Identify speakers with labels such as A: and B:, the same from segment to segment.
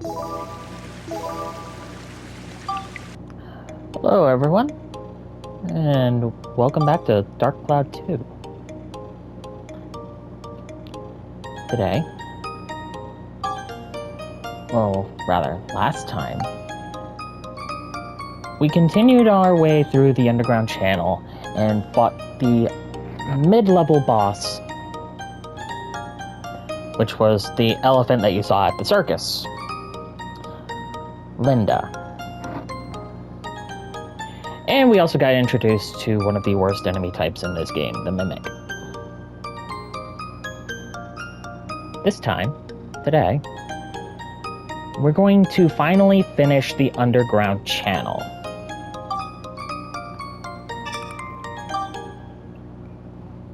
A: Hello everyone, and welcome back to Dark Cloud 2. Today, well, rather, last time, we continued our way through the underground channel and fought the mid-level boss, which was the elephant that you saw at the circus, Linda. And we also got introduced to one of the worst enemy types in this game, the Mimic. This time, today, we're going to finally finish the underground channel.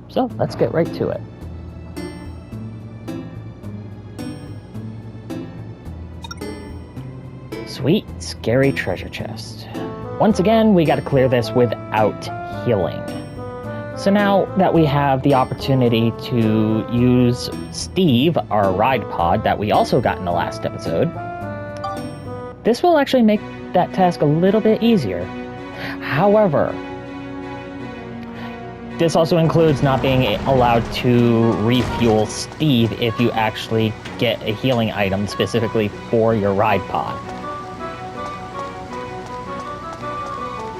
A: So, let's get right to it. Sweet, scary treasure chest. Once again, we gotta clear this without healing. So now that we have the opportunity to use Steve, our ride pod, that we also got in the last episode, this will actually make that task a little bit easier. However, this also includes not being allowed to refuel Steve if you actually get a healing item specifically for your ride pod.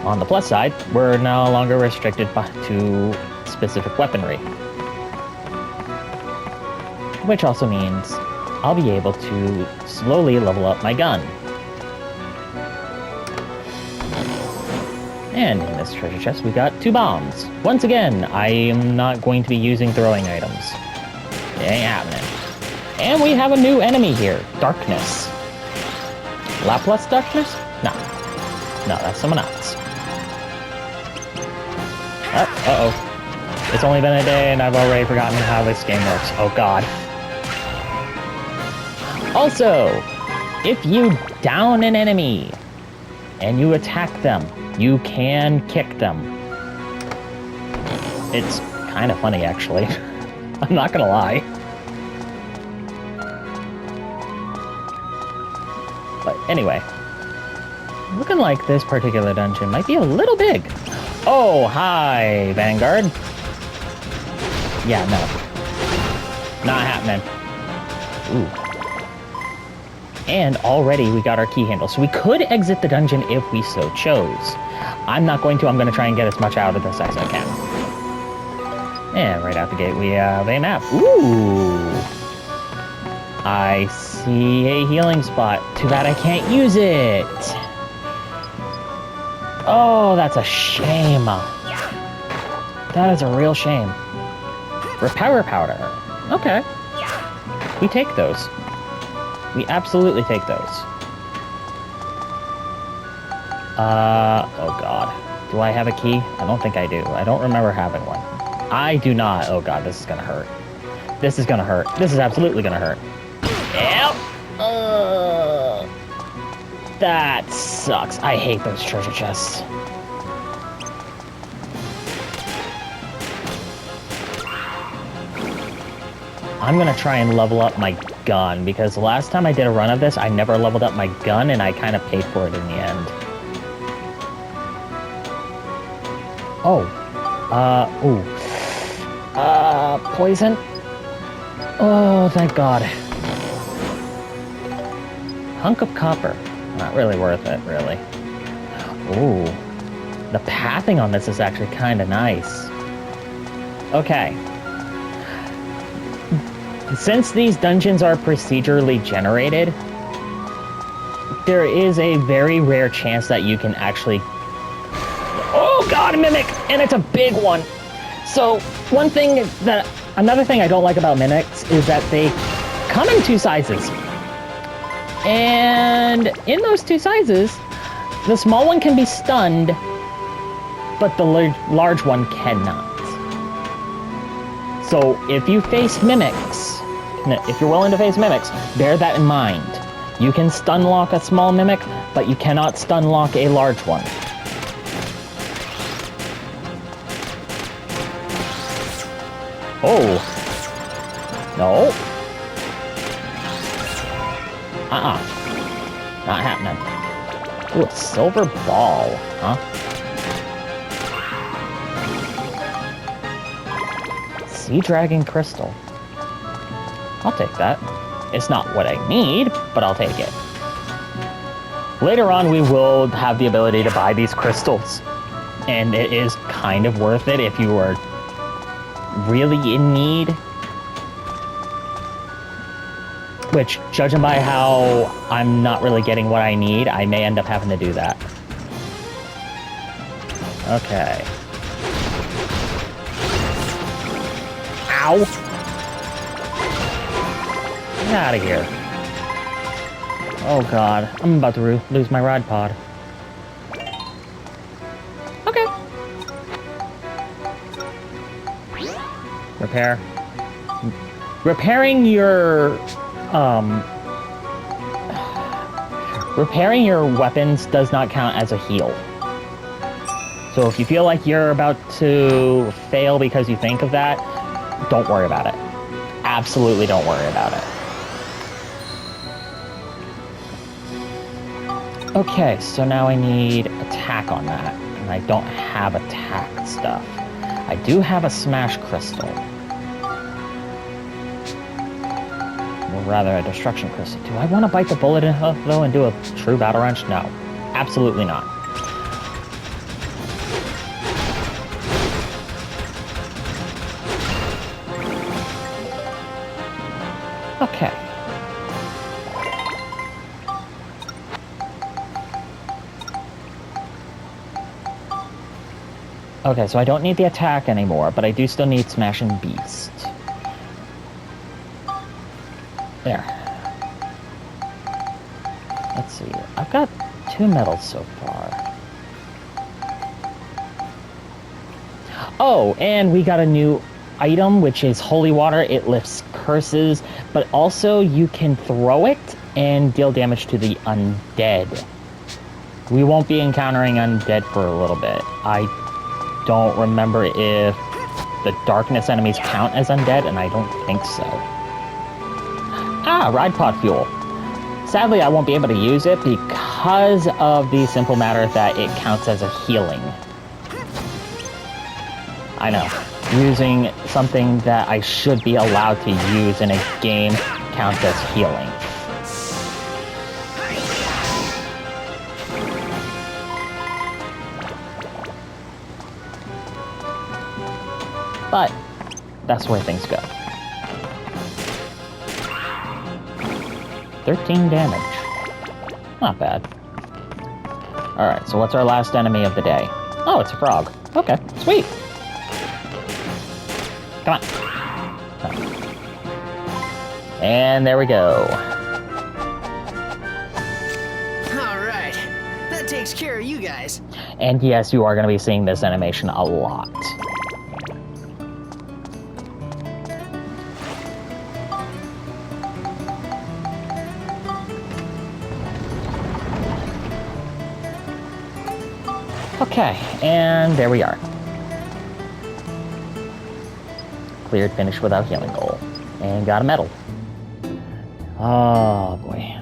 A: On the plus side, we're no longer restricted to specific weaponry. Which also means I'll be able to slowly level up my gun. And in this treasure chest, we got 2 bombs. Once again, I am not going to be using throwing items. It ain't happening. And we have a new enemy here, Darkness. Laplace Darkness? No. No, that's someone else. Uh-oh. It's only been a day and I've already forgotten how this game works. Oh god. Also, if you down an enemy and you attack them, you can kick them. It's kind of funny, actually. I'm not gonna lie. But anyway, looking like this particular dungeon might be a little big. Oh, hi, Vanguard. Yeah, no. Not happening. Ooh. And already we got our key handle, so we could exit the dungeon if we so chose. I'm not going to. I'm going to try and get as much out of this as I can. And right out the gate, we have a map. Ooh. I see a healing spot. Too bad I can't use it. Oh, that's a shame. That is a real shame. Repair powder. Okay. We take those. We absolutely take those. Oh god. Do I have a key? I don't think I do. I don't remember having one. I do not. Oh god, this is gonna hurt. This is gonna hurt. This is absolutely gonna hurt. Yep. That sucks. I hate those treasure chests. I'm gonna try and level up my gun, because the last time I did a run of this, I never leveled up my gun, and I kind of paid for it in the end. Oh. Poison? Oh, thank god. Hunk of copper. Not really worth it, really. Ooh. The pathing on this is actually kind of nice. Okay. Since these dungeons are procedurally generated, there is a very rare chance that you can actually... Oh god, a Mimic! And it's a big one! So, another thing I don't like about Mimics is that they come in 2 sizes. And in those 2 sizes, the small one can be stunned, but the large one cannot. So if you face Mimics, if you're willing to face Mimics, bear that in mind. You can stun lock a small Mimic, but you cannot stun lock a large one. Oh. No. Not happening. Ooh, a silver ball, huh? Sea Dragon Crystal. I'll take that. It's not what I need, but I'll take it. Later on, we will have the ability to buy these crystals. And it is kind of worth it if you are really in need. Which, judging by how I'm not really getting what I need, I may end up having to do that. Okay. Ow! Get out of here. Oh god, I'm about to lose my rod pod. Okay. Repair. Repairing your weapons does not count as a heal. So if you feel like you're about to fail because you think of that, don't worry about it. Absolutely don't worry about it. Okay, so now I need attack on that, and I don't have attack stuff. I do have a smash crystal. Or rather, a destruction crystal. Do I want to bite the bullet in half, though, and do a true battle wrench? No. Absolutely not. Okay. Okay, so I don't need the attack anymore, but I do still need Smashing Beast. There. Let's see. I've got 2 medals so far. Oh, and we got a new item, which is Holy Water. It lifts curses, but also you can throw it and deal damage to the undead. We won't be encountering undead for a little bit. I don't remember if the darkness enemies count as undead, and I don't think so. Ah, Ride Pod Fuel. Sadly, I won't be able to use it because of the simple matter that it counts as a healing. I know. Using something that I should be allowed to use in a game counts as healing. But that's where things go. 13 damage. Not bad. Alright, so what's our last enemy of the day? Oh, it's a frog. Okay, sweet. Come on. And there we go.
B: Alright, that takes care of you guys.
A: And yes, you are going to be seeing this animation a lot. Okay, and there we are. Cleared, finished without healing goal. And got a medal. Oh, boy.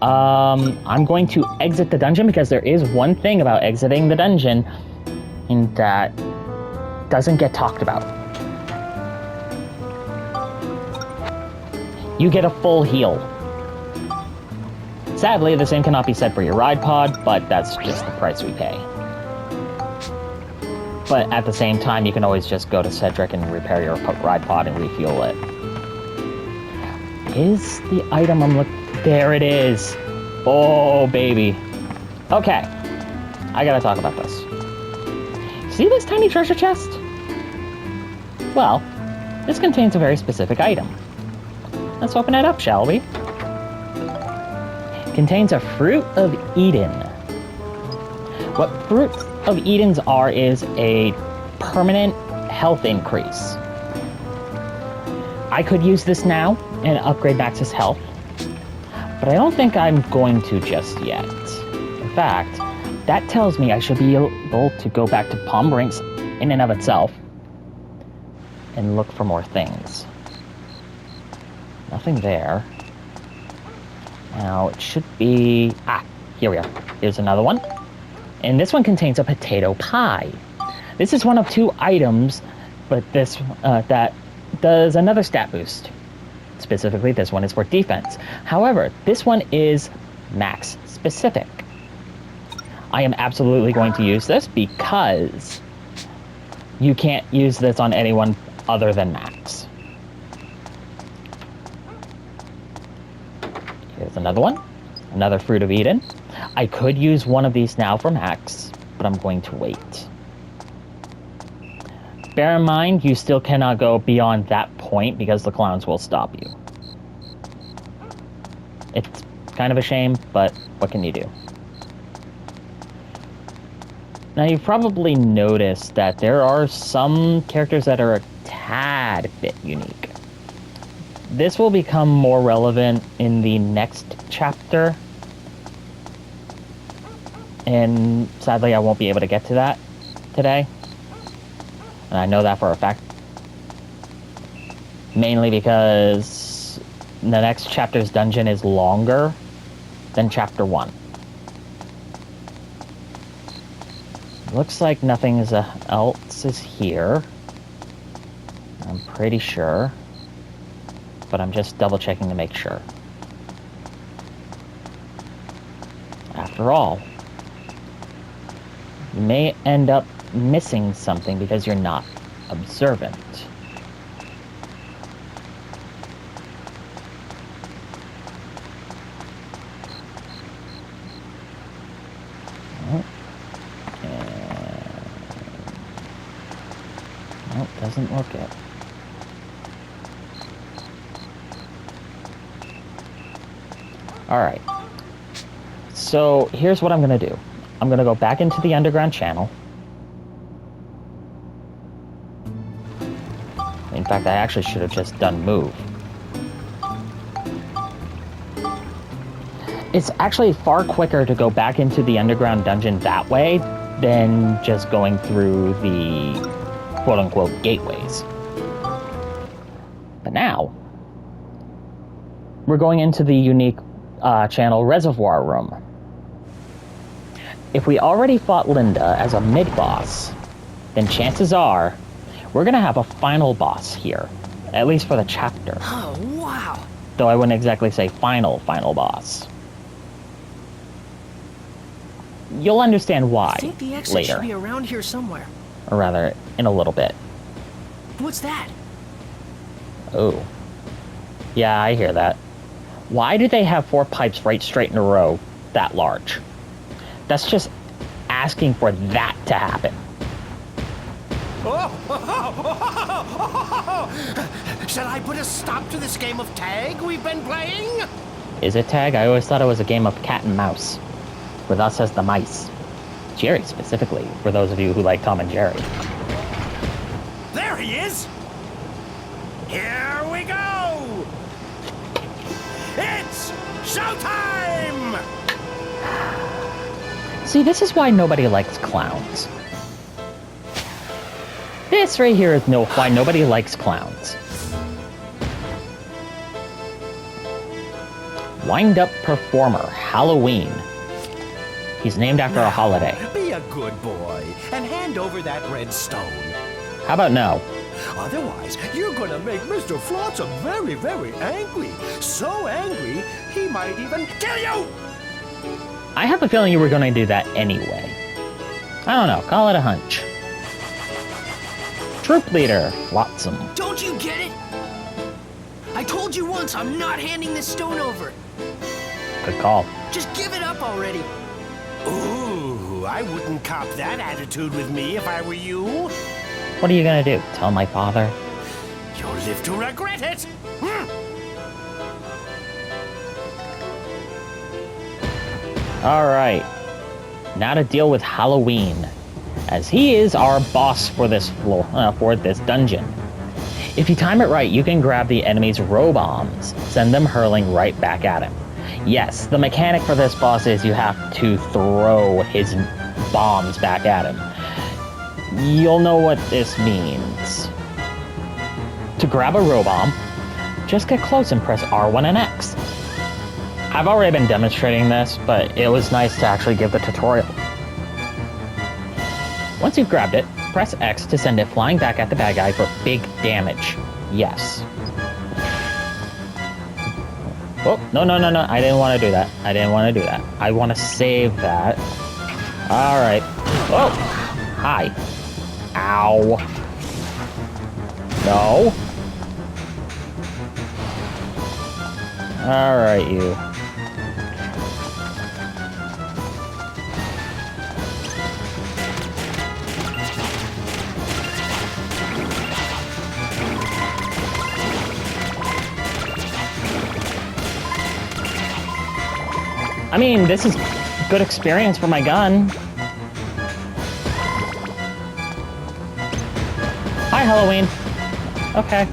A: I'm going to exit the dungeon because there is one thing about exiting the dungeon and that doesn't get talked about. You get a full heal. Sadly, the same cannot be said for your ride pod, but that's just the price we pay. But at the same time, you can always just go to Cedric and repair your ride pod and refuel it. Is the item I'm looking... There it is! Oh, baby. Okay. I gotta talk about this. See this tiny treasure chest? Well, this contains a very specific item. Let's open it up, shall we? It contains a Fruit of Eden. What Fruit of Edens are is a permanent health increase. I could use this now and upgrade Max's health, but I don't think I'm going to just yet. In fact, that tells me I should be able to go back to Palm Brinks in and of itself and look for more things. Nothing there. Now, it should be... here we are. Here's another one. And this one contains a potato pie. This is one of 2 items, but this that does another stat boost. Specifically, this one is for defense. However, this one is max specific. I am absolutely going to use this because you can't use this on anyone other than max. Here's another one. Another Fruit of Eden. I could use one of these now for max, but I'm going to wait. Bear in mind, you still cannot go beyond that point because the clowns will stop you. It's kind of a shame, but what can you do? Now, you've probably noticed that there are some characters that are a tad bit unique. This will become more relevant in the next chapter. And sadly, I won't be able to get to that today. And I know that for a fact. Mainly because the next chapter's dungeon is longer than chapter 1. Looks like nothing else is here. I'm pretty sure. But I'm just double checking to make sure. After all, you may end up missing something because you're not observant. Nope, doesn't look it. Alright. So here's what I'm going to do. I'm going to go back into the underground channel. In fact, I actually should have just done move. It's actually far quicker to go back into the underground dungeon that way than just going through the quote-unquote gateways. But now, we're going into the unique channel reservoir room. If we already fought Linda as a mid-boss, then chances are we're gonna have a final boss here, at least for the chapter.
B: Oh, wow.
A: Though I wouldn't exactly say final boss. You'll understand why
B: I think the exit
A: later.
B: should be around here somewhere.
A: Or rather, in a little bit.
B: What's that?
A: Oh. Yeah, I hear that. Why do they have 4 pipes right straight in a row that large? That's just asking for that to happen.
C: Shall I put a stop to this game of tag we've been playing?
A: Is it tag? I always thought it was a game of cat and mouse. With us as the mice. Jerry specifically, for those of you who like Tom and Jerry.
C: There he is! Here we go! It's showtime!
A: See, this is why nobody likes clowns. This right here is why nobody likes clowns. Wind-up performer, Halloween. He's named after a holiday.
C: Be a good boy and hand over that red stone.
A: How about no?
C: Otherwise, you're gonna make Mr. Flotsam very, very angry. So angry, he might even kill you!
A: I have a feeling you were going to do that anyway. I don't know, call it a hunch. Troop leader, Flotsam.
B: Don't you get it? I told you once I'm not handing this stone over.
A: Good call.
B: Just give it up already.
C: Ooh, I wouldn't cop that attitude with me if I were you.
A: What are you going to do? Tell my father?
C: You'll live to regret it.
A: Alright. Now to deal with Halloween, as he is our boss for this floor, for this dungeon. If you time it right, you can grab the enemy's robombs, send them hurling right back at him. Yes, the mechanic for this boss is you have to throw his bombs back at him. You'll know what this means. To grab a robomb, just get close and press R1 and X. I've already been demonstrating this, but it was nice to actually give the tutorial. Once you've grabbed it, press X to send it flying back at the bad guy for big damage. Yes. Oh, no. I didn't want to do that. I want to save that. Alright. Oh! Hi. Ow. No. Alright, you. I mean, this is good experience for my gun. Hi, Halloween. Okay.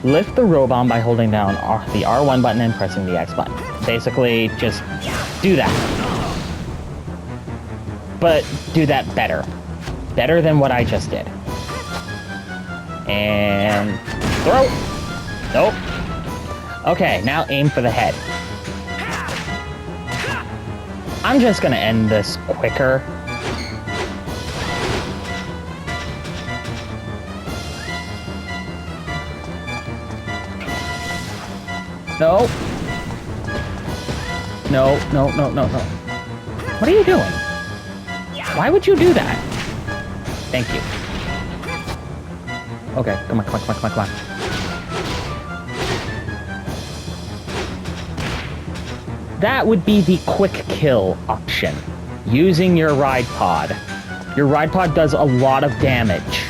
A: Lift the robot by holding down the R1 button and pressing the X button. Basically, just do that. But do that better. Better than what I just did. And throw. Nope. Okay, now aim for the head. I'm just gonna end this quicker. No. No. What are you doing? Why would you do that? Thank you. Okay, come on. That would be the quick kill option. Using your ride pod. Your ride pod does a lot of damage.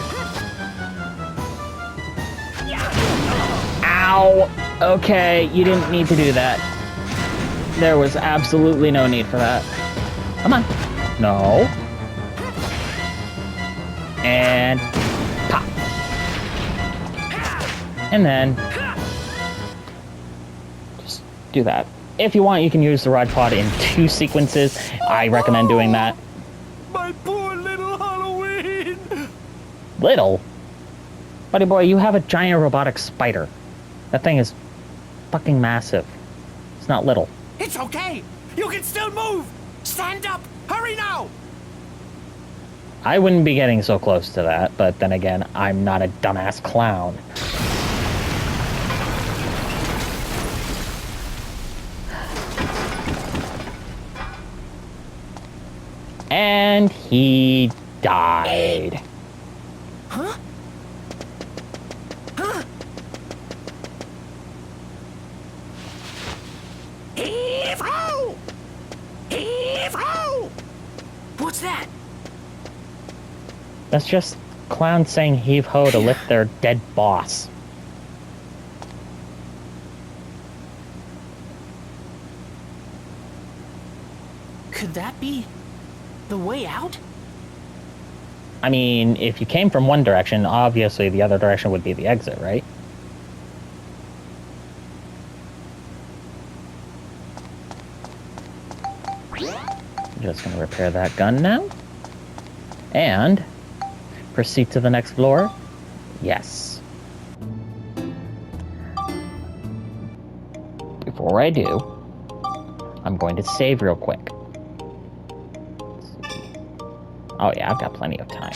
A: Ow! Okay, you didn't need to do that. There was absolutely no need for that. Come on. No. And pop. And then just do that. If you want, you can use the ride pod in 2 sequences. I recommend doing that.
C: My poor little Halloween!
A: Little? Buddy boy, you have a giant robotic spider. That thing is fucking massive. It's not little.
C: It's okay! You can still move! Stand up! Hurry now!
A: I wouldn't be getting so close to that, but then again, I'm not a dumbass clown. And he died.
B: Huh?
C: Heave-ho! Heave-ho!
B: What's that?
A: That's just clowns saying heave-ho to lift their dead boss.
B: Could that be the way out?
A: I mean, if you came from one direction, obviously the other direction would be the exit, right? I'm just gonna repair that gun now. And proceed to the next floor. Yes. Before I do, I'm going to save real quick. Oh yeah, I've got plenty of time.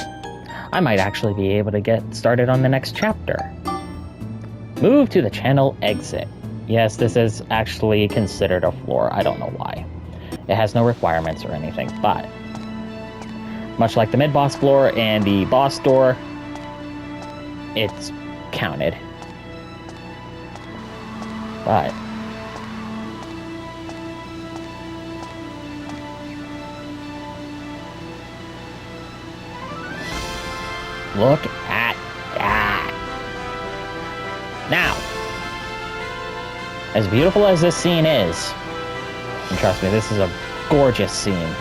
A: I might actually be able to get started on the next chapter. Move to the channel exit. Yes, this is actually considered a floor. I don't know why. It has no requirements or anything, but much like the mid-boss floor and the boss door, it's counted. But look at that. Now, as beautiful as this scene is, and trust me, this is a gorgeous scene,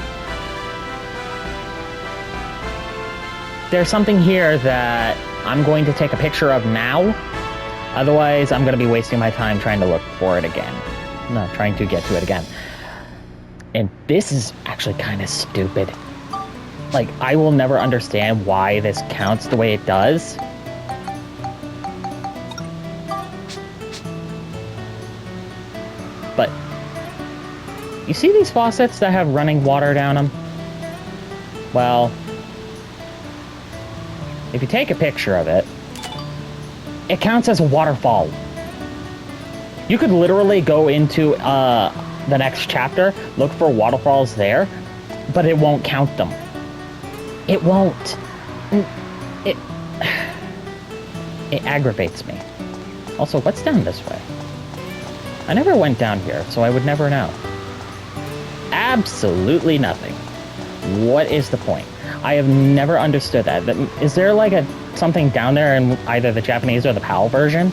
A: there's something here that I'm going to take a picture of now. Otherwise, I'm going to be wasting my time trying to look for it again. No, trying to get to it again. And this is actually kind of stupid. Like, I will never understand why this counts the way it does. But you see these faucets that have running water down them? Well, if you take a picture of it, it counts as a waterfall. You could literally go into the next chapter, look for waterfalls there, but it won't count them. It won't. It aggravates me. Also, what's down this way? I never went down here, so I would never know. Absolutely nothing. What is the point? I have never understood that. Is there like something down there in either the Japanese or the PAL version?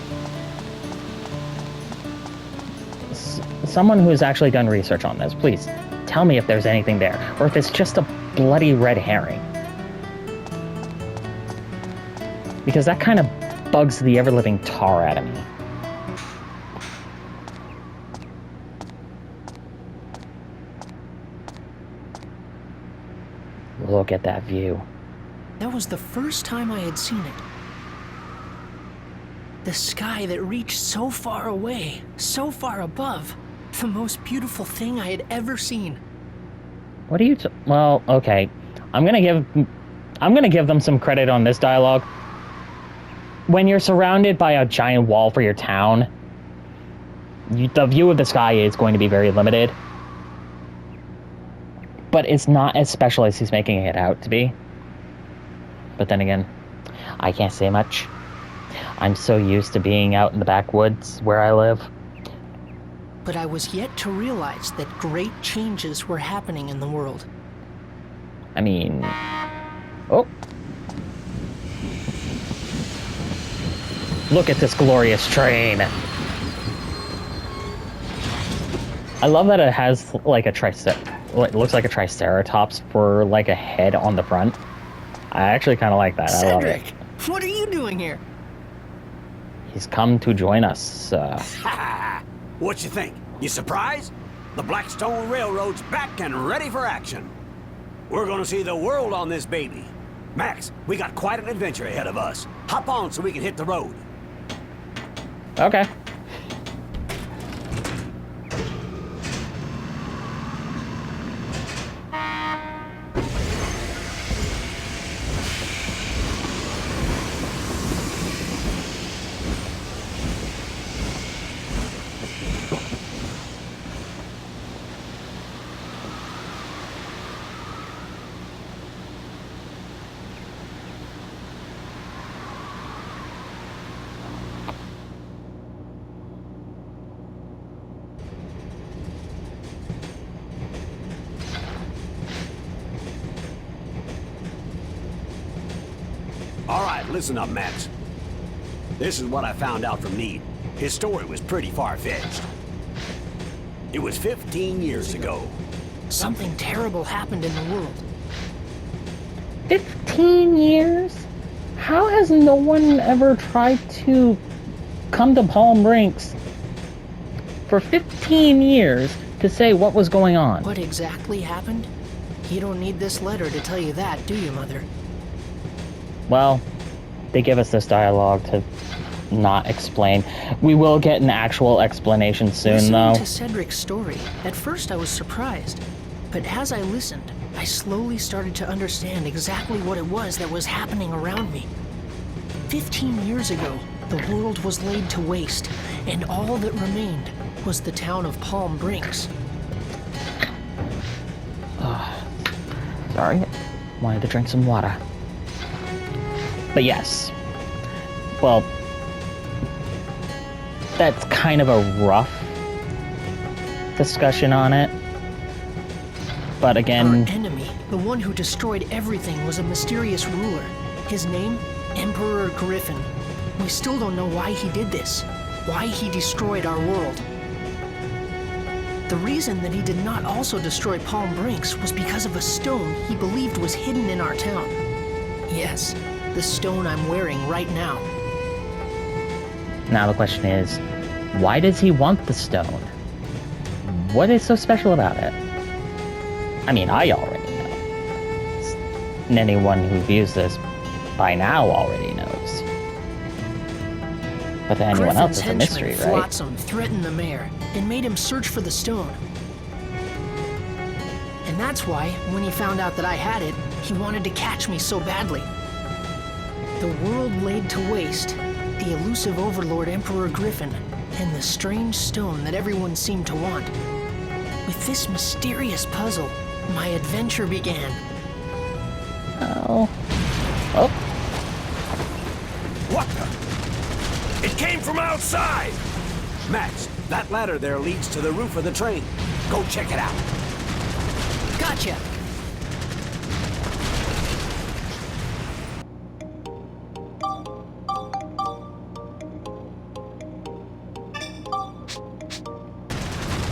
A: Someone who's actually done research on this, please tell me if there's anything there, or if it's just a bloody red herring. Because that kind of bugs the ever-living tar out of me. Look at that view.
B: That was the first time I had seen it. The sky that reached so far away, so far above. The most beautiful thing I had ever seen.
A: What are you well, okay. I'm gonna give them some credit on this dialogue. When you're surrounded by a giant wall for your town, the view of the sky is going to be very limited. But it's not as special as he's making it out to be. But then again, I can't say much. I'm so used to being out in the backwoods where I live.
B: But I was yet to realize that great changes were happening in the world.
A: I mean... Oh. Look at this glorious train. I love that it has like it looks like a triceratops for like a head on the front. I actually kind of like that.
B: Cedric,
A: I love it.
B: What are you doing here?
A: He's come to join us.
D: What you think? You surprised? The Blackstone Railroad's back and ready for action. We're gonna see the world on this baby. Max, we got quite an adventure ahead of us. Hop on so we can hit the road.
A: Okay.
D: All right, listen up, Max. This is what I found out from Need. His story was pretty far-fetched. It was 15 years ago.
B: Something terrible happened in the world.
A: 15 years? How has no one ever tried to come to Palm Brinks for 15 years to say what was going on?
B: What exactly happened? You don't need this letter to tell you that, do you, Mother?
A: Well, they give us this dialogue to not explain. We will get an actual explanation soon,
B: Listening
A: though.
B: to Cedric's story, at first I was surprised, but as I listened, I slowly started to understand exactly what it was that was happening around me. 15 years ago, the world was laid to waste, and all that remained was the town of Palm Brinks.
A: Sorry, wanted to drink some water. But yes, well, that's kind of a rough discussion on it. But again...
B: Our enemy, the one who destroyed everything, was a mysterious ruler. His name? Emperor Griffin. We still don't know why he did this, why he destroyed our world. The reason that he did not also destroy Palm Brinks was because of a stone he believed was hidden in our town. Yes, the stone I'm wearing right now.
A: Now the question is, why does he want the stone? What is so special about it? I mean, I already know. And anyone who views this by now already knows. But to anyone else,
B: Griffin's
A: it's a
B: henchman,
A: mystery, right?
B: Flotsam, threatened the mayor and made him search for the stone. And that's why, when he found out that I had it, he wanted to catch me so badly. The world laid to waste, the elusive overlord Emperor Griffin, and the strange stone that everyone seemed to want. With this mysterious puzzle, my adventure began.
A: Oh. Oh.
D: What the? It came from outside! Max, that ladder there leads to the roof of the train. Go check it out.
B: Gotcha!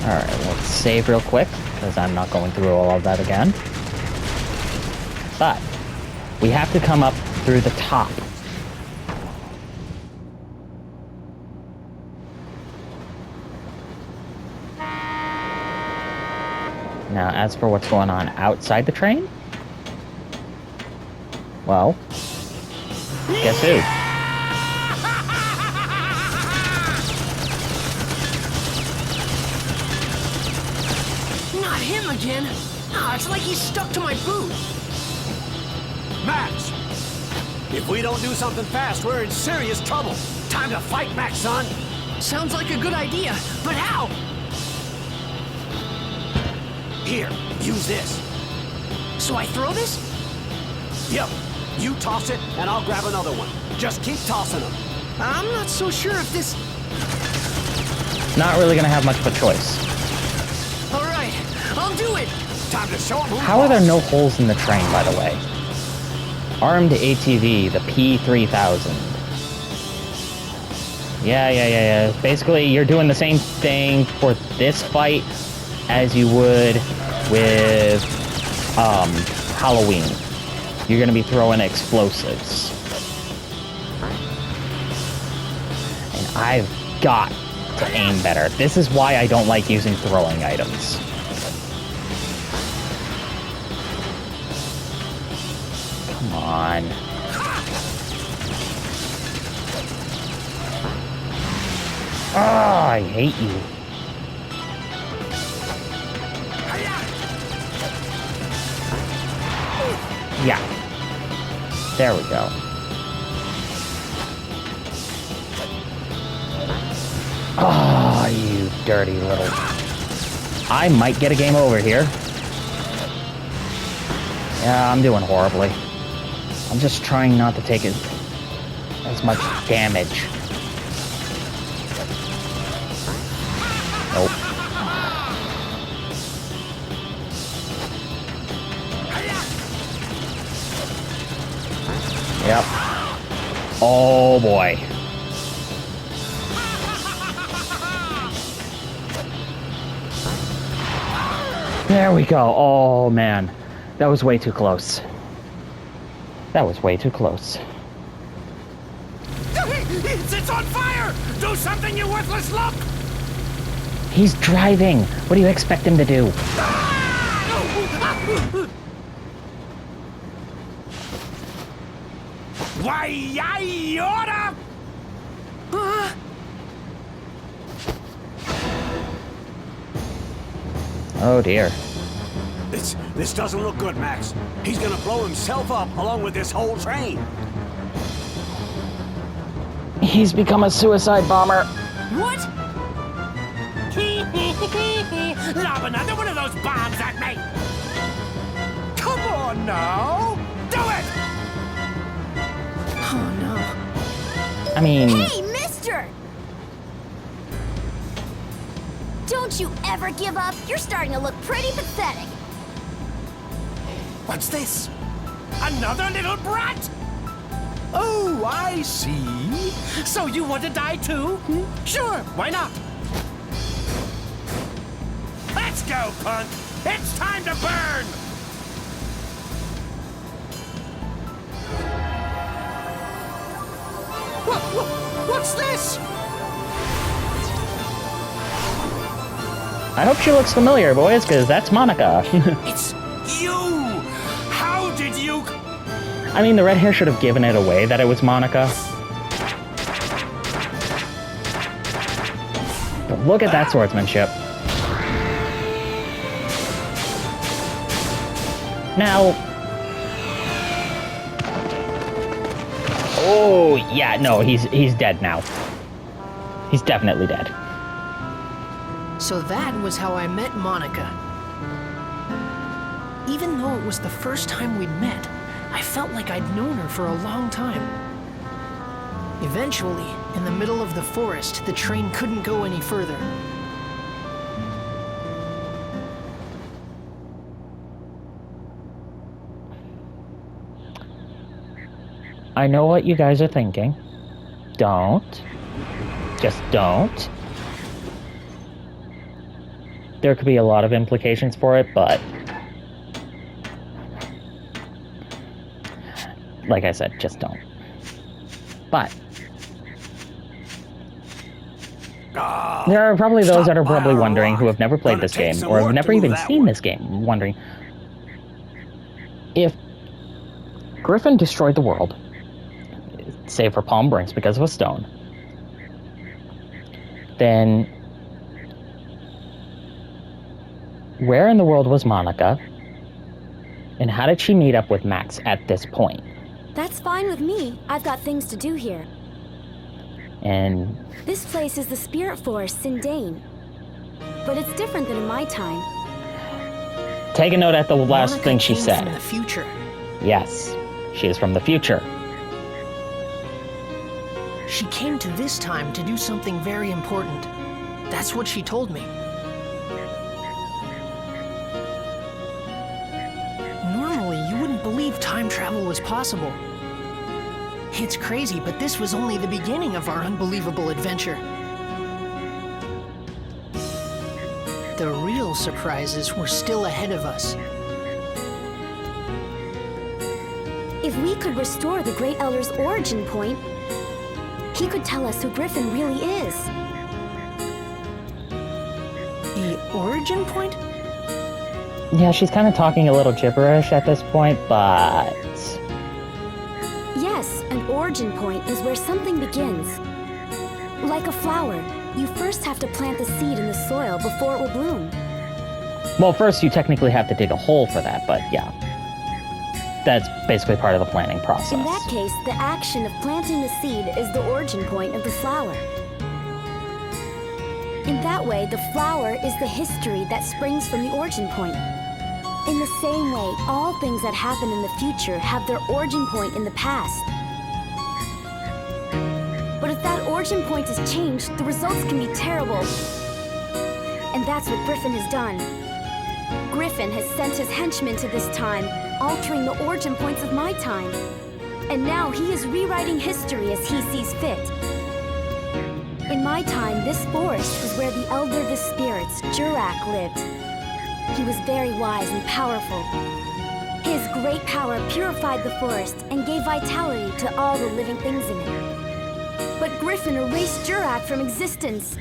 A: Alright, let's save real quick, because I'm not going through all of that again. But, we have to come up through the top. Now, as for what's going on outside the train, well, guess who?
B: Not him again! Ah, it's like he's stuck to my boot!
D: Max! If we don't do something fast, we're in serious trouble. Time to fight, Max, son!
B: Sounds like a good idea, but how?
D: Here, use this.
B: So I throw this?
D: Yep. You toss it, and I'll grab another one. Just keep tossing them.
B: I'm not so sure if this...
A: Not really gonna have much of a choice.
B: Alright, I'll do it!
D: Time to show them who's
A: How are there
D: boss.
A: no holes in the train, by the way? Armed ATV, the P3000. Yeah. Basically, you're doing the same thing for this fight as you would with Halloween. You're gonna be throwing explosives. And I've got to aim better. This is why I don't like using throwing items. Come on. Oh, I hate you. Yeah. There we go. Oh, you dirty little... I might get a game over here. Yeah, I'm doing horribly. I'm just trying not to take as much damage. Nope. Yep. Oh boy. There we go. Oh man. That was way too close. That was way too close.
C: It's on fire! Do something, you worthless lump!
A: He's driving. What do you expect him to do?
C: Why, I oughta...
A: Oh dear.
D: This doesn't look good, Max. He's gonna blow himself up along with this whole train.
A: He's become a suicide bomber.
B: What?
C: Lob another one of those bombs at me! Come on now! Do it!
B: Oh no.
A: I mean,
E: Hey, mister! Don't you ever give up? You're starting to look pretty pathetic.
C: What's this? Another little brat? Oh, I see. So you want to die too? Sure, why not? Let's go, punk! It's time to burn! What's this?
A: I hope she looks familiar, boys, because that's Monica.
C: It's you! How did you...
A: I mean, the red hair should have given it away that it was Monica. But look at that swordsmanship. Now... Oh, yeah, no, he's dead now. He's definitely dead.
B: So that was how I met Monica. Even though it was the first time we'd met, I felt like I'd known her for a long time. Eventually, in the middle of the forest, the train couldn't go any further.
A: I know what you guys are thinking. Don't. Just don't. There could be a lot of implications for it, but... like I said, just don't. But... there are probably those that are probably wondering who have never played this game, or have never even seen this game, wondering... if Griffin destroyed the world, save for Palm Brinks because of a stone, then where in the world was Monica, and how did she meet up with Max at this point?
E: That's fine with me. I've got things to do here.
A: And
E: This place is the Spirit Forest, Sindane. But it's different than in my time.
A: take a note at the last
B: Monica
A: thing she
B: came
A: said.
B: from the future.
A: Yes, she is from the future.
B: She came to this time to do something very important. That's what she told me. Normally, you wouldn't believe time travel was possible. It's crazy, but this was only the beginning of our unbelievable adventure. The real surprises were still ahead of us.
E: If we could restore the Great Elder's origin point, he could tell us who Griffin really is.
B: The origin point?
A: Yeah, she's kind of talking a little gibberish at this point, but...
E: Yes, an origin point is where something begins. Like a flower, you first have to plant the seed in the soil before it will bloom.
A: well, first you technically have to dig a hole for that, but yeah. That's basically part of the planting process.
E: In that case, the action of planting the seed is the origin point of the flower. In that way, the flower is the history that springs from the origin point. In the same way, all things that happen in the future have their origin point in the past. But if that origin point is changed, the results can be terrible. And that's what Griffin has done. Griffin has sent his henchmen to this time, altering the origin points of my time. And now he is rewriting history as he sees fit. In my time, this forest was where the Elder of the Spirits, Jurak, lived. He was very wise and powerful. His great power purified the forest and gave vitality to all the living things in it. But Griffin erased Jurak from existence.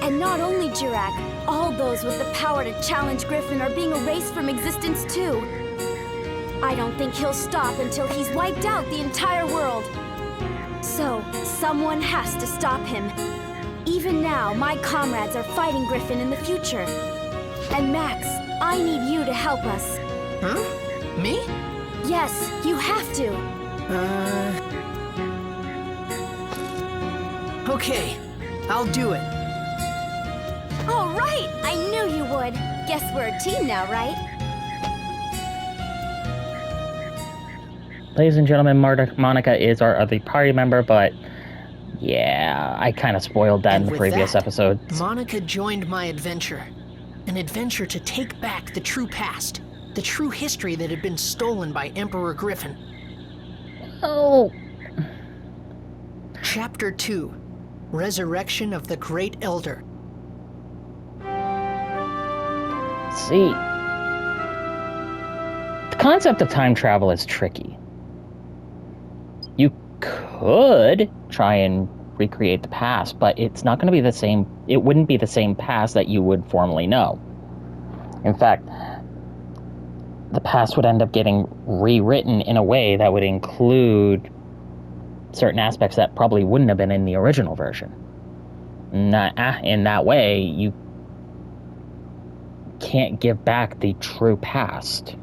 E: And not only Jurak, all those with the power to challenge Griffin are being erased from existence too. I don't think he'll stop until he's wiped out the entire world. So, someone has to stop him. Even now, my comrades are fighting Griffin in the future. And Max, I need you to help us.
B: Huh? Me?
E: Yes, you have to.
B: Okay. I'll do it.
E: All right, I knew you would. Guess we're a team now, right?
A: Ladies and gentlemen, Monica is our other party member, but yeah, I kind of spoiled that
B: And
A: in the
B: with
A: previous
B: that,
A: episode.
B: Monica joined my adventure. An adventure to take back the true past. The true history that had been stolen by Emperor Griffin.
A: Oh,
B: Chapter 2. Resurrection of the Great Elder.
A: see, the concept of time travel is tricky. You could try and recreate the past, but it's not going to be the same. It wouldn't be the same past that you would formerly know. In fact, the past would end up getting rewritten in a way that would include certain aspects that probably wouldn't have been in the original version. In that way, you can't give back the true past.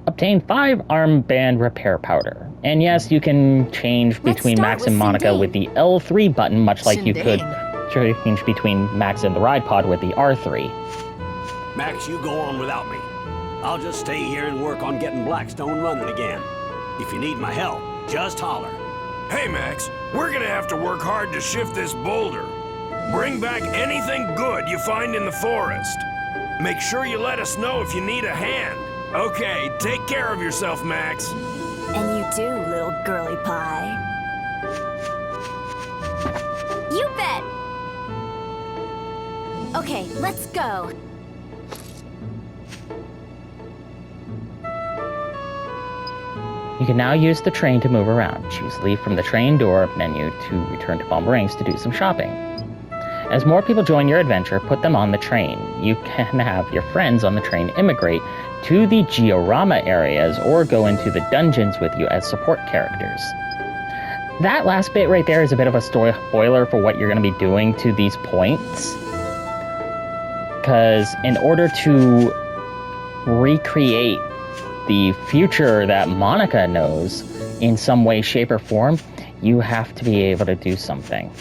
A: Obtain 5 armband repair powder. And yes, you can change between Max and Monica with the L3 button, much like you could change between Max and the Ride Pod with the R3.
D: Max, you go on without me. I'll just stay here and work on getting Blackstone running again. If you need my help, just holler.
F: Hey, Max, we're gonna have to work hard to shift this boulder. Bring back anything good you find in the forest. Make sure you let us know if you need a hand. Okay, take care of yourself, Max.
E: And you do, little girly pie. You bet! Okay, let's go.
A: You can now use the train to move around. Choose Leave from the Train Door menu to return to Palm Springs to do some shopping. As more people join your adventure, put them on the train. You can have your friends on the train immigrate to the Georama areas or go into the dungeons with you as support characters. That last bit right there is a bit of a spoiler for what you're going to be doing to these points. Because in order to recreate the future that Monica knows in some way, shape, or form, you have to be able to do something.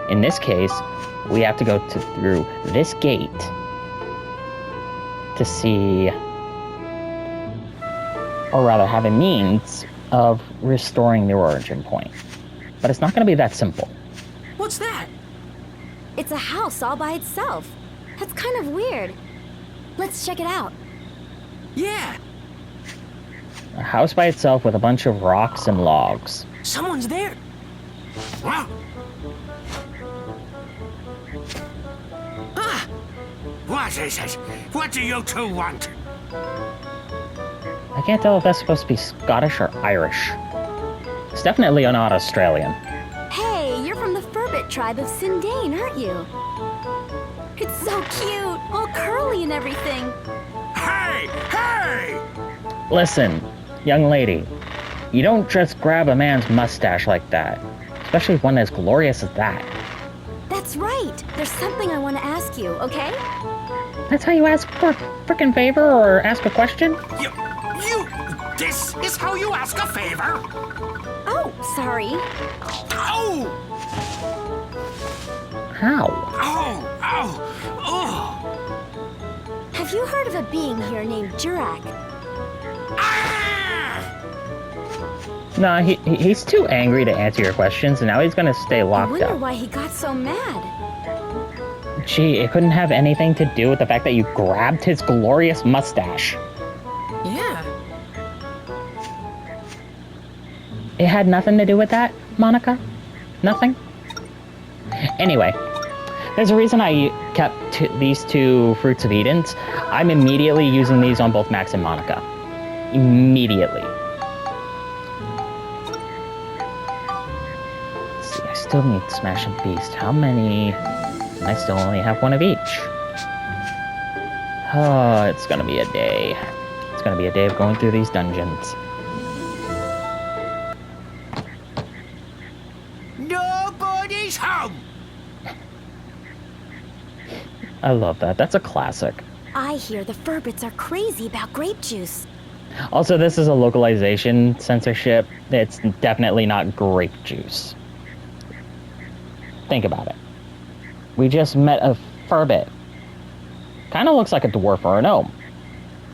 A: In this case, we have to go through this gate to see, or rather have a means of restoring the origin point. But it's not going to be that simple.
B: What's that?
E: It's a house all by itself. That's kind of weird. Let's check it out.
B: Yeah,
A: A house by itself with a bunch of rocks and logs.
B: someone's there.
C: What? Ah! What is it? What do you two want?
A: I can't tell if that's supposed to be Scottish or Irish. It's definitely not Australian.
E: Hey, you're from the Furbit tribe of Sindane, aren't you? It's so cute, all curly and everything.
C: Hey! Hey!
A: Listen, young lady, you don't just grab a man's mustache like that, especially one as glorious as that.
E: That's right. There's something I want to ask you, okay?
A: That's how you ask for a frickin' favor or ask a question?
C: This is how you ask a favor?
E: Oh, sorry.
C: Oh!
A: How?
C: Oh! Oh!
E: Have you heard of a being here named Jurak?
C: Ah!
A: No, he's too angry to answer your questions, and now he's gonna stay
E: I
A: locked
E: wonder
A: up.
E: why he got so mad.
A: Gee, it couldn't have anything to do with the fact that you grabbed his glorious mustache.
B: Yeah.
A: It had nothing to do with that, Monica? Nothing? Anyway, there's a reason I kept these 2 Fruits of Edens. I'm immediately using these on both Max and Monica. Immediately. Let's see, I still need Smash and Feast. How many? I still only have 1 of each. Oh, it's gonna be a day. It's gonna be a day of going through these dungeons.
C: Nobody's home!
A: I love that. That's a classic.
E: I hear the Furbits are crazy about grape juice.
A: Also, this is a localization censorship. It's definitely not grape juice. Think about it. We just met a Furbit. Kind of looks like a dwarf or a gnome.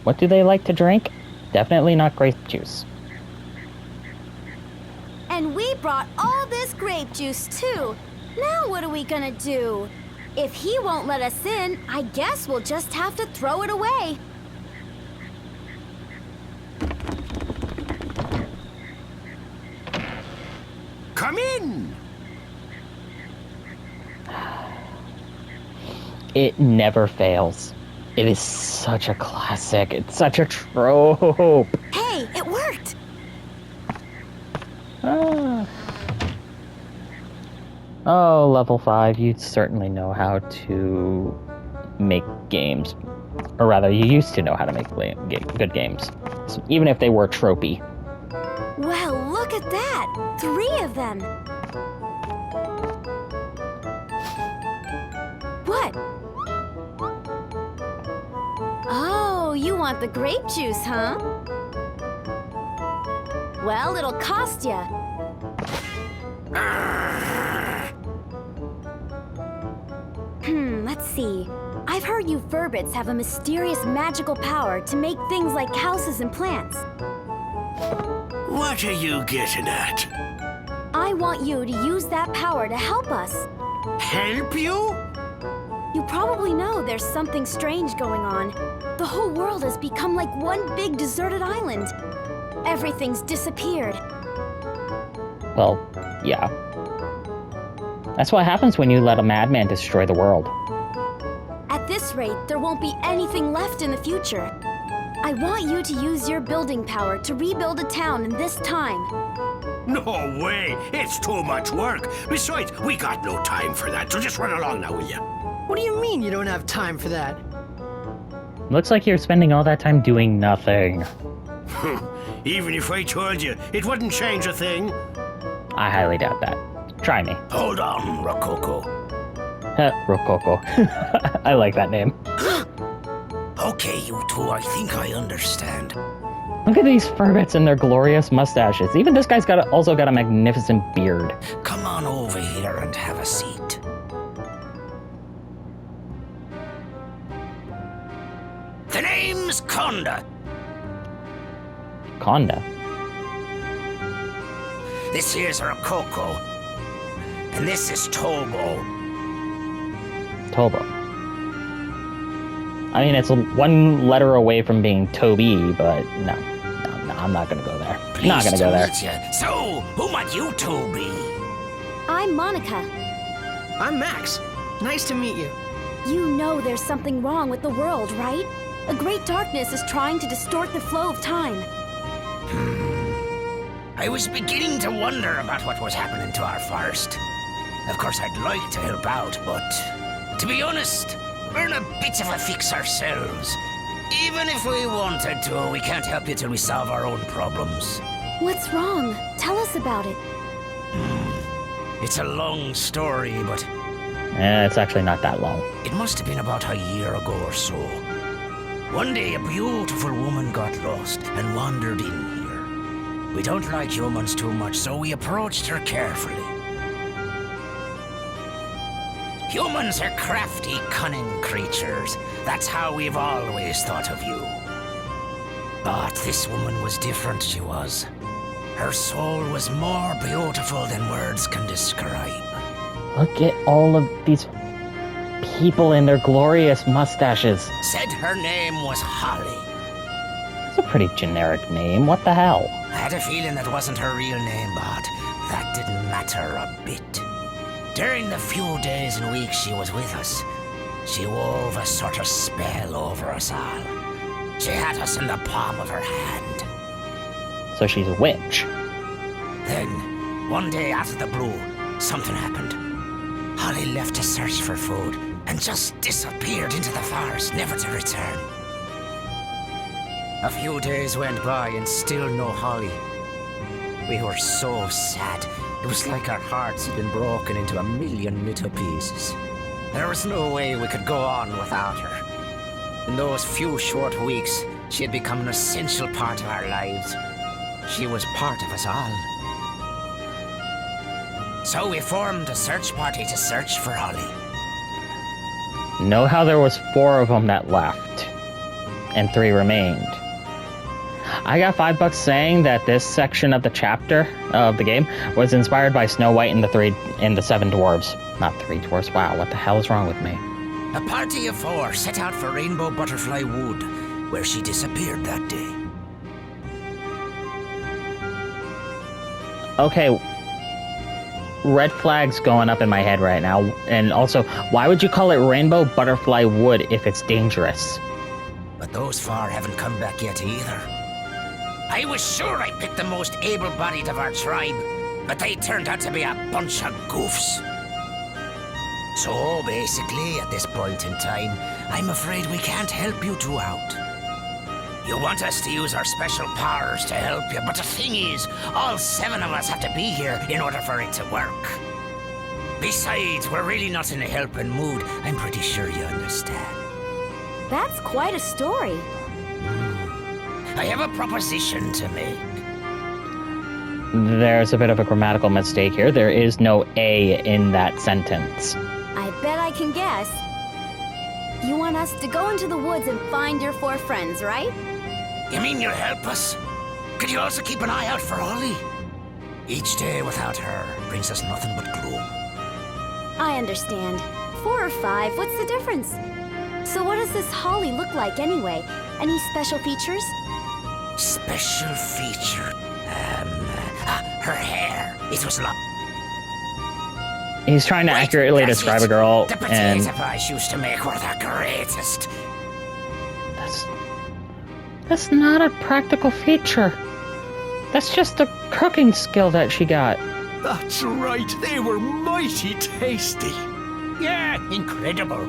A: What do they like to drink? Definitely not grape juice.
E: And we brought all this grape juice, too. Now what are we gonna do? If he won't let us in, I guess we'll just have to throw it away.
C: Come in!
A: It never fails. It is such a classic. It's such a trope.
E: Hey, it worked!
A: Ah. Oh, level 5, you certainly know how to make games. Or rather, you used to know how to make good games. So even if they were tropey.
E: Well, look at that! 3 of them! What? Oh, you want the grape juice, huh? Well, it'll cost ya. Let's see. I've heard you Furbits have a mysterious magical power to make things like houses and plants.
C: What are you getting at?
E: I want you to use that power to help us.
C: Help you?
E: You probably know there's something strange going on. The whole world has become like one big deserted island. Everything's disappeared.
A: Well, yeah. That's what happens when you let a madman destroy the world.
E: At this rate, there won't be anything left in the future. I want you to use your building power to rebuild a town in this time.
C: No way! It's too much work. Besides, we got no time for that, so just run along now, will you?
B: What do you mean you don't have time for that?
A: Looks like you're spending all that time doing nothing.
C: Even if I told you, it wouldn't change a thing.
A: I highly doubt that. Try me.
C: Hold on, Rococo.
A: Rococo. I like that name.
C: Okay, you two, I think I understand.
A: Look at these Furbits and their glorious mustaches. Even this guy's also got a magnificent beard.
C: Come on over here and have a seat. The name's Conda.
A: Conda.
C: This here's Rococo. And this is Tobo.
A: Tobo. I mean, it's one letter away from being Toby, but no, I'm not gonna go there. Not gonna go there.
C: So, who might you two be?
E: I'm Monica.
B: I'm Max. Nice to meet you.
E: You know there's something wrong with the world, right? A great darkness is trying to distort the flow of time.
C: I was beginning to wonder about what was happening to our forest. Of course, I'd like to help out, but to be honest, we're in a bit of a fix ourselves. Even if we wanted to, we can't help you till we solve our own problems.
E: What's wrong? Tell us about it.
C: It's a long story, but
A: It's actually not that long.
C: it must have been about a year ago or so. One day, a beautiful woman got lost and wandered in here. We don't like humans too much, so we approached her carefully. Humans are crafty, cunning creatures. That's how we've always thought of you. But this woman was different, she was. Her soul was more beautiful than words can describe.
A: Look at all of these people in their glorious mustaches.
C: Said her name was Holly.
A: It's a pretty generic name. What the hell?
C: I had a feeling that wasn't her real name, but that didn't matter a bit. During the few days and weeks she was with us, she wove a sort of spell over us all. She had us in the palm of her hand.
A: So she's a witch.
C: Then, one day out of the blue, something happened. Holly left to search for food and just disappeared into the forest, never to return. A few days went by and still no Holly. We were so sad. It was like our hearts had been broken into a million little pieces. There was no way we could go on without her. In those few short weeks, she had become an essential part of our lives. She was part of us all. So we formed a search party to search for Holly.
A: Know how there was 4 of them that left, and 3 remained. I got $5 saying that this section of the chapter of the game was inspired by Snow White and the 7 dwarves. Not 3 dwarves. Wow, what the hell is wrong with me?
C: A party of 4 set out for Rainbow Butterfly Wood, where she disappeared that day.
A: Okay, red flags going up in my head right now. And also, why would you call it Rainbow Butterfly Wood if it's dangerous?
C: But those 4 haven't come back yet either. I was sure I picked the most able-bodied of our tribe, but they turned out to be a bunch of goofs. So basically, at this point in time, I'm afraid we can't help you two out. You want us to use our special powers to help you, but the thing is, all 7 of us have to be here in order for it to work. Besides, we're really not in a helping mood. I'm pretty sure you understand.
E: That's quite a story.
C: I have a proposition to make.
A: There's a bit of a grammatical mistake here. There is no A in that sentence.
E: I bet I can guess. You want us to go into the woods and find your 4 friends, right?
C: You mean you'll help us? Could you also keep an eye out for Holly? Each day without her brings us nothing but gloom.
E: I understand. 4 or 5, what's the difference? So what does this Holly look like anyway? Any special features?
C: Special feature? Her hair. It was long.
A: He's trying to
C: Right,
A: accurately
C: that's
A: describe
C: it.
A: a girl,
C: The
A: and
C: potato pies used to make were the greatest.
A: that's not a practical feature. That's just a cooking skill that she got.
G: That's right, they were mighty tasty.
C: Yeah, incredible.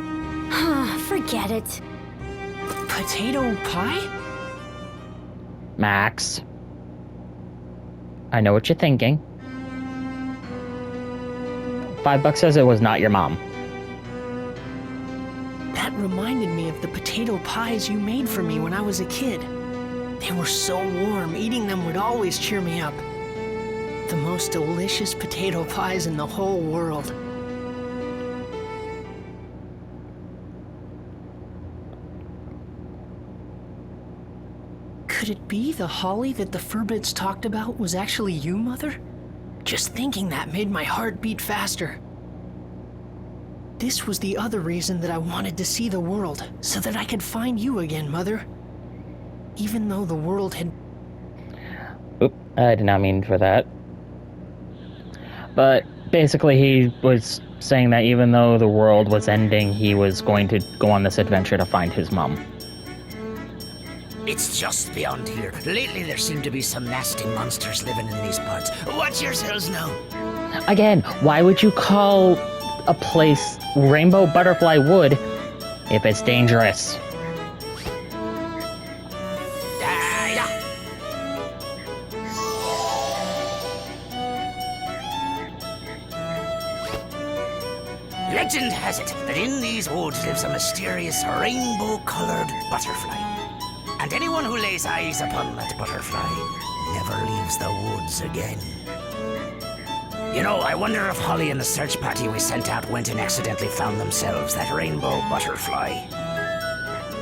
E: Forget it.
B: Potato pie?
A: Max, I know what you're thinking. $5 says it was not your mom.
B: That reminded me of the potato pies you made for me when I was a kid. They were so warm, eating them would always cheer me up. The most delicious potato pies in the whole world. Could it be the Holly that the Furbits talked about was actually you, Mother? Just thinking that made my heart beat faster. This was the other reason that I wanted to see the world, so that I could find you again, Mother. Even though the world had...
A: Oop, I did not mean for that. But basically he was saying that even though the world was ending, he was going to go on this adventure to find his mom.
C: It's just beyond here. Lately there seem to be some nasty monsters living in these parts. Watch yourselves now.
A: Again, why would you call a place Rainbow Butterfly Wood if it's dangerous?
C: Yeah. Legend has it that in these woods lives a mysterious rainbow-colored butterfly. And anyone who lays eyes upon that butterfly never leaves the woods again. You know, I wonder if Holly and the search party we sent out went and accidentally found themselves that rainbow butterfly.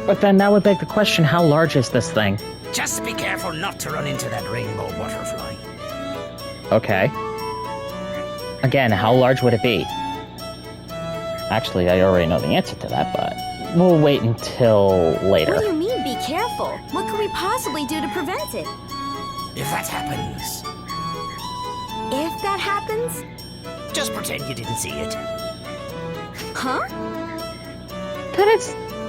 A: But then that would beg the question, how large is this thing?
C: Just be careful not to run into that rainbow butterfly.
A: Okay. Again, how large would it be? Actually, I already know the answer to that, but we'll wait until later.
E: What do you mean, be careful? What could we possibly do to prevent it?
C: If that happens,
E: If that happens?
C: just pretend you didn't see it.
E: Huh?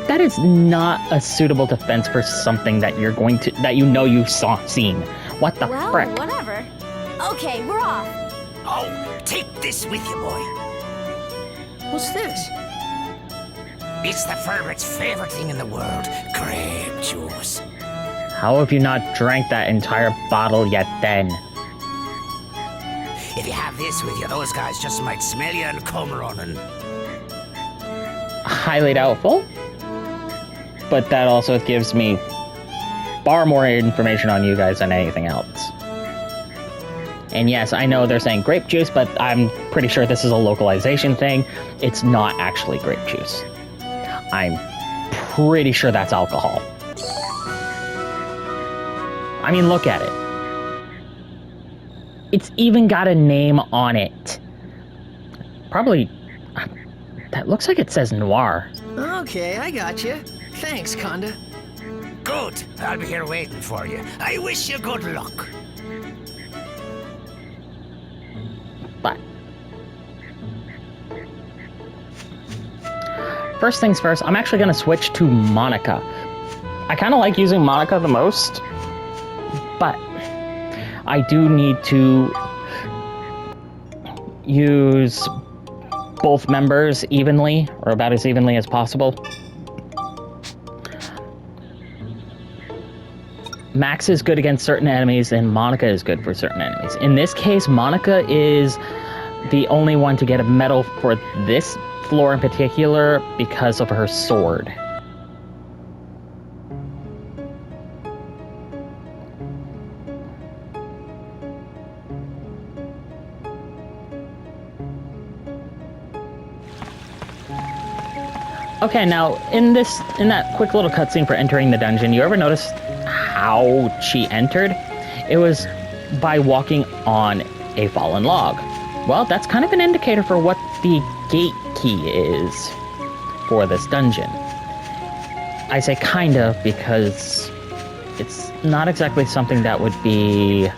A: That is not a suitable defense for something that you're going to, that you know you've seen. What the
E: Well,
A: frick?
E: whatever. Okay, we're off.
C: Oh, take this with you, boy.
B: What's this?
C: It's the Furbit's favorite thing in the world, grape juice.
A: How have you not drank that entire bottle yet then?
C: If you have this with you, those guys just might smell you and come running.
A: Highly doubtful. But that also gives me far more information on you guys than anything else. And yes, I know they're saying grape juice, but I'm pretty sure this is a localization thing. It's not actually grape juice. I'm pretty sure that's alcohol. I mean, look at it. It's even got a name on it. Probably... That looks like it says Noir.
B: Okay, I got you. Thanks, Conda.
C: Good. I'll be here waiting for you. I wish you good luck.
A: But first things first, I'm actually going to switch to Monica. I kind of like using Monica the most, but I do need to use both members evenly, or about as evenly as possible. Max is good against certain enemies, and Monica is good for certain enemies. In this case, Monica is the only one to get a medal for this floor in particular because of her sword. Okay, now in that quick little cutscene for entering the dungeon, you ever notice how she entered? It was by walking on a fallen log. Well, that's kind of an indicator for what the gate key is for this dungeon. I say kind of because it's not exactly something that would be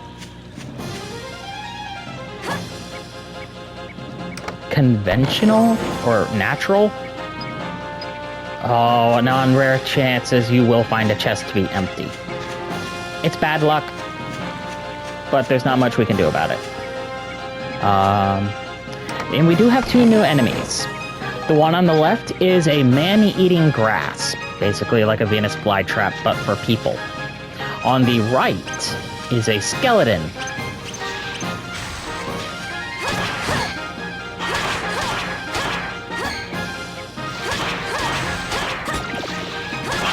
A: conventional or natural. Oh, and on rare chances, you will find a chest to be empty. It's bad luck, but there's not much we can do about it. And we do have two new enemies. The one on the left is a man-eating grass, basically like a Venus flytrap, but for people. On the right is a skeleton.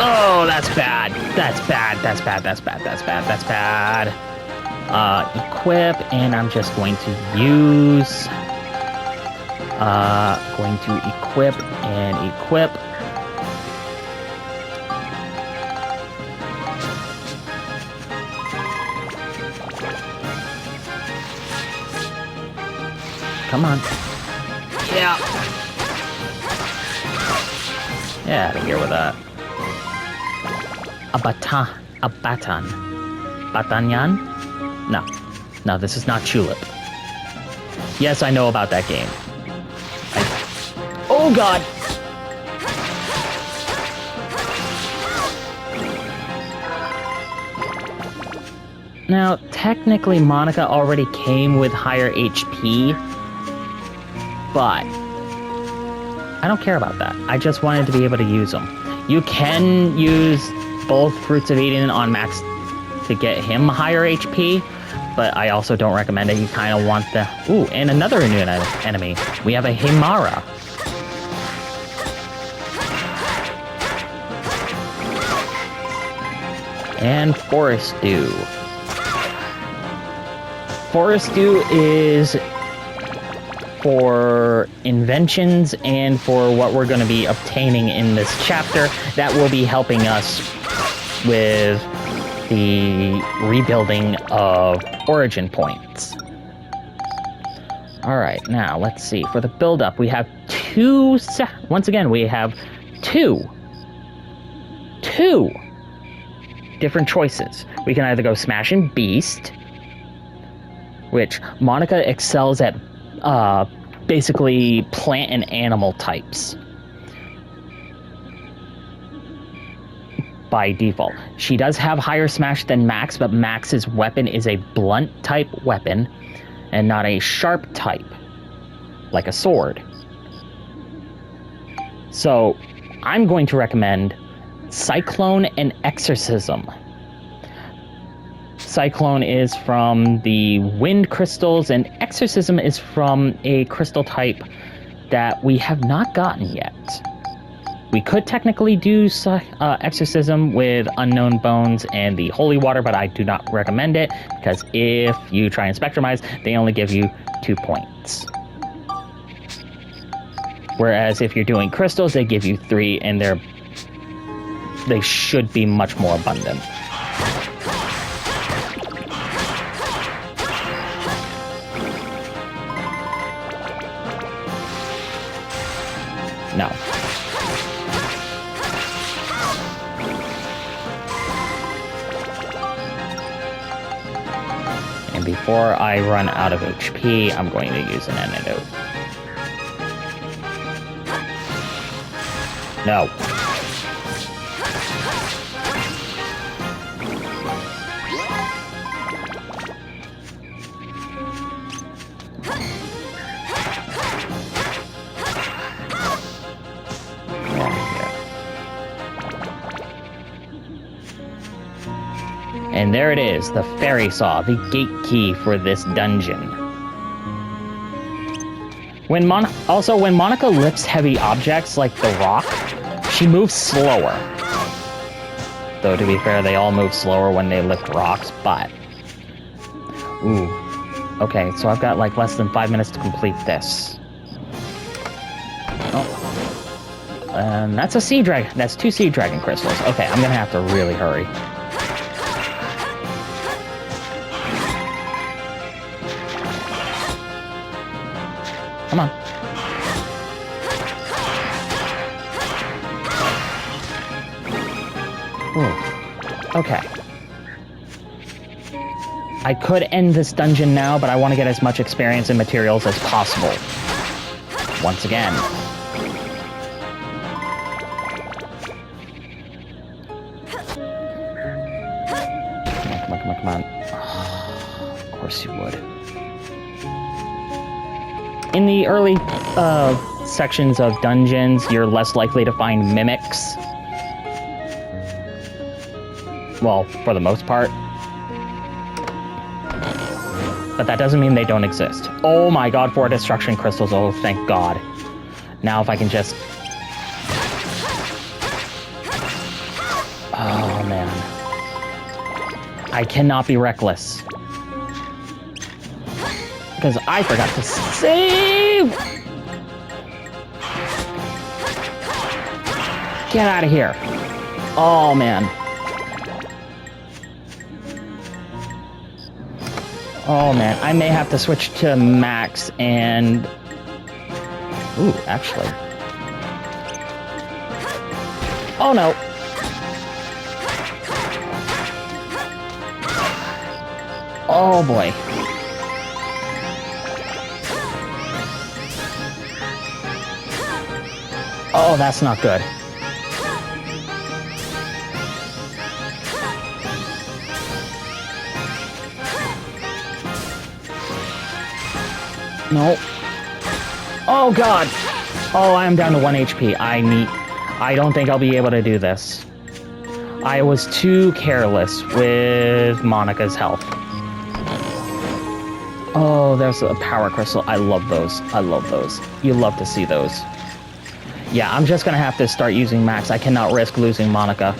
A: Oh, that's bad. That's bad. That's bad. That's bad. That's bad. That's bad. Equip, and I'm just going to use... going to equip and equip. Come on. Yeah. Yeah, out of here with that. A baton. Batanyan? No, this is not Tulip. Yes, I know about that game. Oh god! Now, technically, Monica already came with higher HP, but I don't care about that. I just wanted to be able to use them. You can use both Fruits of Eden on Max to get him higher HP, but I also don't recommend it. You kind of want the... Ooh, and another new enemy. We have a Himara. And Forest Dew. Forest Dew is for inventions and for what we're going to be obtaining in this chapter that will be helping us with the rebuilding of origin points. Alright, now let's see. For the build-up, we have once again, we have two different choices. We can either go Smash and Beast, which Monica excels at basically plant and animal types by default. She does have higher Smash than Max, but Max's weapon is a blunt type weapon and not a sharp type, like a sword. So I'm going to recommend Cyclone and Exorcism. Cyclone is from the wind crystals, and Exorcism is from a crystal type that we have not gotten yet. We could technically do Exorcism with Unknown Bones and the Holy Water, but I do not recommend it, because if you try and Spectrumize, they only give you 2 points. Whereas if you're doing crystals, they give you 3, and they should be much more abundant. No. And before I run out of HP, I'm going to use an antidote. No. And there it is, the Fairy Saw, the gate key for this dungeon. When Monica lifts heavy objects like the rock, she moves slower. Though, to be fair, they all move slower when they lift rocks, but... Ooh. Okay, so I've got, like, less than 5 minutes to complete this. Oh. And that's a sea dragon. That's 2 sea dragon crystals. Okay, I'm gonna have to really hurry. Come on. Ooh. Okay. I could end this dungeon now, but I want to get as much experience and materials as possible. Once again. Come on. Oh, of course you would. In the early sections of dungeons, you're less likely to find mimics. Well, for the most part. But that doesn't mean they don't exist. Oh my god, 4 destruction crystals. Oh, thank god. Now if I can just... Oh, man. I cannot be reckless. Because I forgot to save! Get out of here. Oh, man. Oh, man. I may have to switch to max and... Ooh, actually. Oh, no. Oh, boy. Oh, that's not good. No. Oh, God. Oh, I'm down to 1 HP. I don't think I'll be able to do this. I was too careless with Monica's health. Oh, there's a power crystal. I love those. I love those. You love to see those. Yeah, I'm just gonna have to start using max. I cannot risk losing Monica.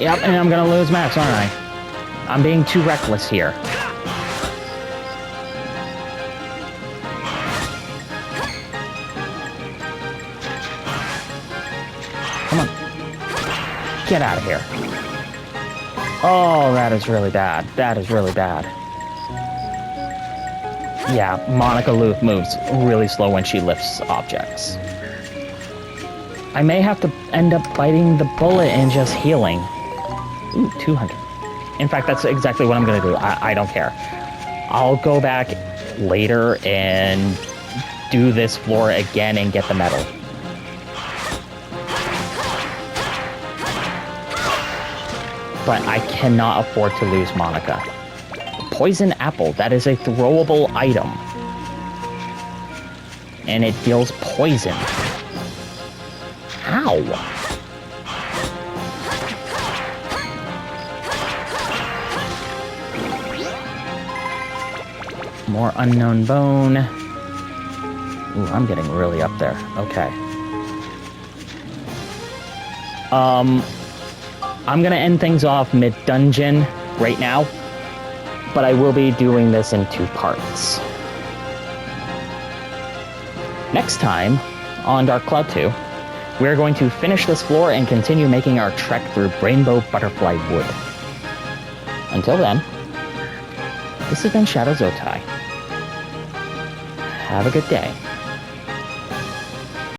A: Yep, and I'm gonna lose max, aren't I? I'm being too reckless here. Come on. Get out of here. Oh, that is really bad. That is really bad. Yeah, Monica moves really slow when she lifts objects. I may have to end up biting the bullet and just healing. Ooh, 200. In fact, that's exactly what I'm going to do. I don't care. I'll go back later and do this floor again and get the medal. But I cannot afford to lose Monica. Poison apple, that is a throwable item. And it deals poison. Ow! More unknown bone. Ooh, I'm getting really up there. Okay. I'm gonna end things off mid-dungeon right now, but I will be doing this in 2 parts. Next time, on Dark Cloud 2, we're going to finish this floor and continue making our trek through Rainbow Butterfly Wood. Until then, this has been Shadow Zotai. Have a good day.